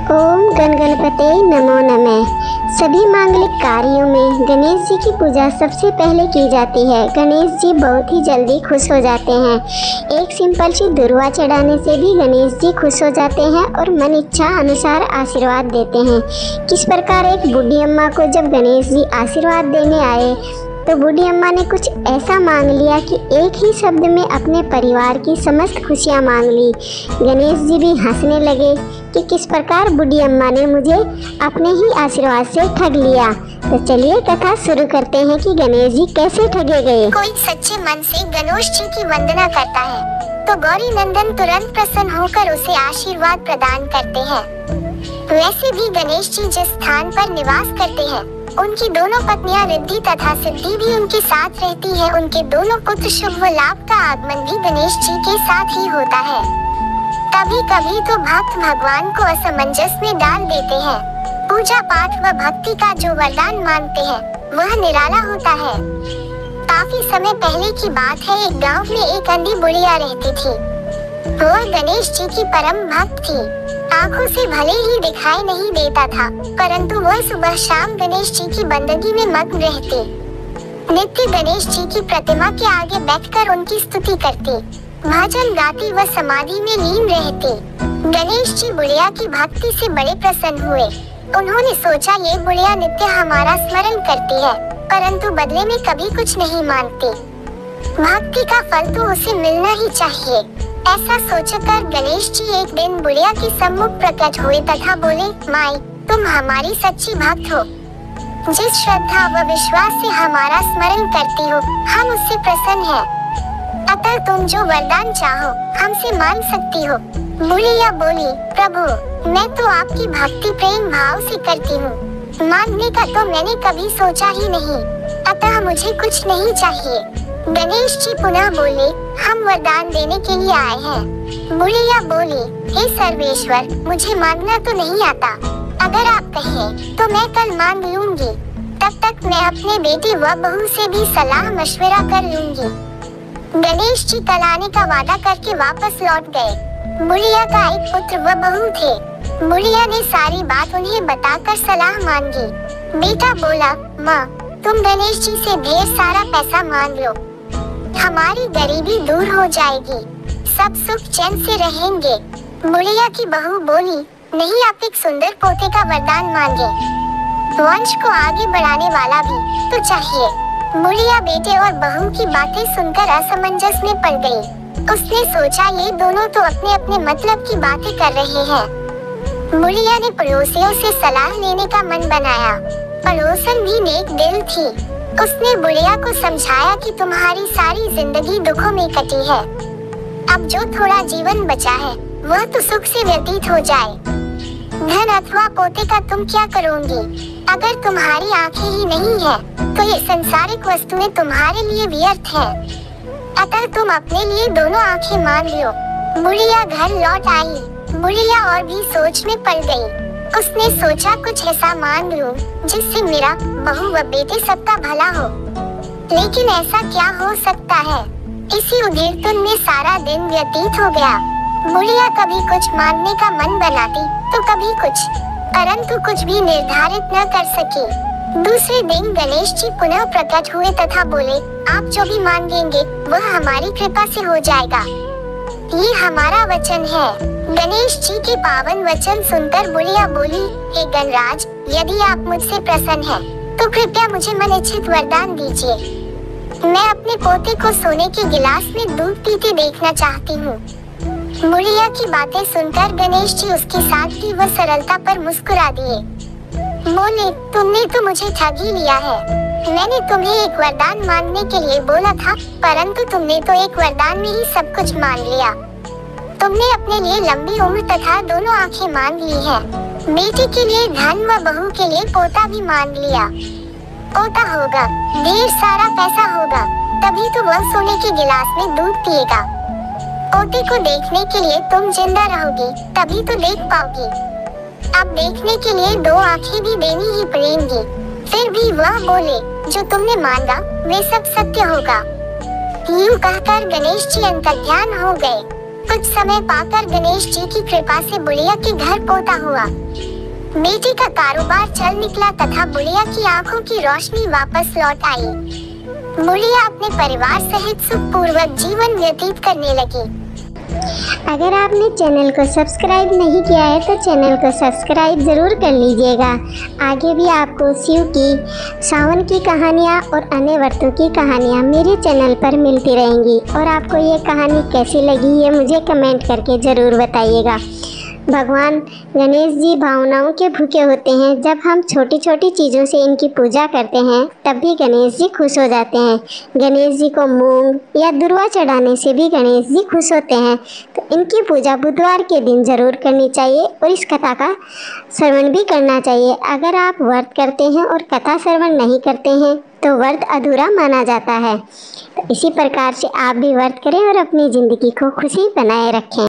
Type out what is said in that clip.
ओम गण गणपते नमो नमः। सभी मांगलिक कार्यों में गणेश जी की पूजा सबसे पहले की जाती है। गणेश जी बहुत ही जल्दी खुश हो जाते हैं। एक सिंपल सी दुर्वा चढ़ाने से भी गणेश जी खुश हो जाते हैं और मन इच्छा अनुसार आशीर्वाद देते हैं। किस प्रकार एक बूढ़ी अम्मा को जब गणेश जी आशीर्वाद देने आए तो बूढ़ी अम्मा ने कुछ ऐसा मांग लिया कि एक ही शब्द में अपने परिवार की समस्त खुशियां मांग ली। गणेश जी भी हंसने लगे कि किस प्रकार बूढ़ी अम्मा ने मुझे अपने ही आशीर्वाद से ठग लिया। तो चलिए कथा शुरू करते हैं कि गणेश जी कैसे ठगे गए। कोई सच्चे मन से गणेश जी की वंदना करता है तो गौरी नंदन तुरंत प्रसन्न होकर उसे आशीर्वाद प्रदान करते हैं। वैसे भी गणेश जी जिस स्थान पर निवास करते हैं उनकी दोनों पत्नियां रिद्धि तथा सिद्धि भी उनके साथ रहती है। उनके दोनों पुत्र शुभ व लाभ का आगमन भी गणेश जी के साथ ही होता है। कभी कभी तो भक्त भगवान को असमंजस में डाल देते हैं। पूजा पाठ व भक्ति का जो वरदान मांगते हैं वह निराला होता है। काफी समय पहले की बात है, एक गांव में एक अंधी बुढ़िया रहती थी। वह गणेश जी की परम भक्त थी। आँखों से भले ही दिखाई नहीं देता था, परंतु वह सुबह शाम गणेश जी की बंदगी में मग्न रहती। नित्य गणेश जी की प्रतिमा के आगे बैठकर उनकी स्तुति करती, भजन गाती व समाधि में लीन रहती। गणेश जी बुढ़िया की भक्ति से बड़े प्रसन्न हुए। उन्होंने सोचा ये बुढ़िया नित्य हमारा स्मरण करती है, परंतु बदले में कभी कुछ नहीं मांगती। भक्ति का फल तो उसे मिलना ही चाहिए। ऐसा सोचकर गणेश जी एक दिन बुढ़िया के सम्मुख प्रकट हुए तथा बोले, माई तुम हमारी सच्ची भक्त हो। जिस श्रद्धा व विश्वास से हमारा स्मरण करती हो हम उससे प्रसन्न हैं। अतः तुम जो वरदान चाहो हमसे मांग सकती हो। बुढ़िया बोली, प्रभु मैं तो आपकी भक्ति प्रेम भाव से करती हूँ, मांगने का तो मैंने कभी सोचा ही नहीं, अतः मुझे कुछ नहीं चाहिए। गणेश जी पुनः बोले, हम वरदान देने के लिए आए हैं। बुढ़िया बोली, हे सर्वेश्वर मुझे मांगना तो नहीं आता, अगर आप कहें तो मैं कल मांग लूंगी। तब तक मैं अपने बेटी व बहू से भी सलाह मशवरा कर लूंगी। गणेश जी कल आने का वादा करके वापस लौट गए। बुढ़िया का एक पुत्र व बहू थे। बुढ़िया ने सारी बात उन्हें बताकर सलाह मांगी। बेटा बोला, माँ तुम गणेश जी से ढेर सारा पैसा मांग लो, हमारी गरीबी दूर हो जाएगी, सब सुख चैन से रहेंगे। बुढ़िया की बहू बोली, नहीं आप एक सुंदर पोते का वरदान मांगे, वंश को आगे बढ़ाने वाला भी तो चाहिए। बुढ़िया बेटे और बहू की बातें सुनकर असमंजस में पड़ गई। उसने सोचा ये दोनों तो अपने अपने मतलब की बातें कर रहे हैं। बुढ़िया ने पड़ोसियों से सलाह लेने का मन बनाया। पड़ोसन भी नेक दिल थी। उसने बुढ़िया को समझाया कि तुम्हारी सारी जिंदगी दुखों में कटी है, अब जो थोड़ा जीवन बचा है वह तो सुख से व्यतीत हो जाए। धन अथवा पोते का तुम क्या करोगी? अगर तुम्हारी आंखें ही नहीं है तो ये संसारिक वस्तुएं तुम्हारे लिए व्यर्थ है, अतः तुम अपने लिए दोनों आंखें मांग लो। बुढ़िया घर लौट आई। बुढ़िया और भी सोच में पड़ गई। उसने सोचा कुछ ऐसा मांग लूं जिससे मेरा बहू व बेटे सबका भला हो, लेकिन ऐसा क्या हो सकता है? इसी उधेड़पुन में सारा दिन व्यतीत हो गया। बुढ़िया कभी कुछ मांगने का मन बनाती तो कभी कुछ, परंतु कुछ भी निर्धारित न कर सकी। दूसरे दिन गणेश जी पुनः प्रकट हुए तथा बोले, आप जो भी मांगेंगे वह हमारी कृपा से हो जाएगा, ये हमारा वचन है। गणेश जी के पावन वचन सुनकर बुढ़िया बोली, हे गणराज यदि आप मुझसे प्रसन्न हैं तो कृपया मुझे मनइच्छित वरदान दीजिए। मैं अपने पोते को सोने के गिलास में दूध पीते देखना चाहती हूँ। बुढ़िया की बातें सुनकर गणेश जी उसकी सादगी व सरलता पर मुस्कुरा दिए। बोले, तुमने तो मुझे ठग ही लिया है। मैंने तुम्हें एक वरदान मांगने के लिए बोला था, परंतु तुमने तो एक वरदान में ही सब कुछ मांग लिया। तुमने अपने लिए लंबी उम्र तथा दोनों आंखें मांग ली है। बेटी के लिए धन व बहू के लिए पोता भी मांग लिया। पोता होगा, ढेर सारा पैसा होगा, तभी तो वह सोने के गिलास में दूध पिएगा। पोते को देखने के लिए तुम जिंदा रहोगी, तभी तो देख पाओगी। अब देखने के लिए दो आंखें भी देनी ही पड़ेंगी। फिर भी वह बोले, जो तुमने मांगा वे सब सत्य होगा। यूं कहकर गणेश जी अंतर्ध्यान हो गए। कुछ समय पाकर गणेश जी की कृपा से बुढ़िया के घर पोता हुआ। बेटी का कारोबार चल निकला तथा बुढ़िया की आंखों की रोशनी वापस लौट आई। बुढ़िया अपने परिवार सहित सुखपूर्वक जीवन व्यतीत करने लगी। अगर आपने चैनल को सब्सक्राइब नहीं किया है तो चैनल को सब्सक्राइब ज़रूर कर लीजिएगा। आगे भी आपको शिव की, सावन की कहानियाँ और अन्य व्रतों की कहानियाँ मेरे चैनल पर मिलती रहेंगी। और आपको ये कहानी कैसी लगी ये मुझे कमेंट करके ज़रूर बताइएगा। भगवान गणेश जी भावनाओं के भूखे होते हैं। जब हम छोटी छोटी चीज़ों से इनकी पूजा करते हैं तब भी गणेश जी खुश हो जाते हैं। गणेश जी को मूंग या दुर्वा चढ़ाने से भी गणेश जी खुश होते हैं। तो इनकी पूजा बुधवार के दिन ज़रूर करनी चाहिए और इस कथा का श्रवण भी करना चाहिए। अगर आप व्रत करते हैं और कथा श्रवण नहीं करते हैं तो व्रत अधूरा माना जाता है। तो इसी प्रकार से आप भी व्रत करें और अपनी ज़िंदगी को खुशी बनाए रखें।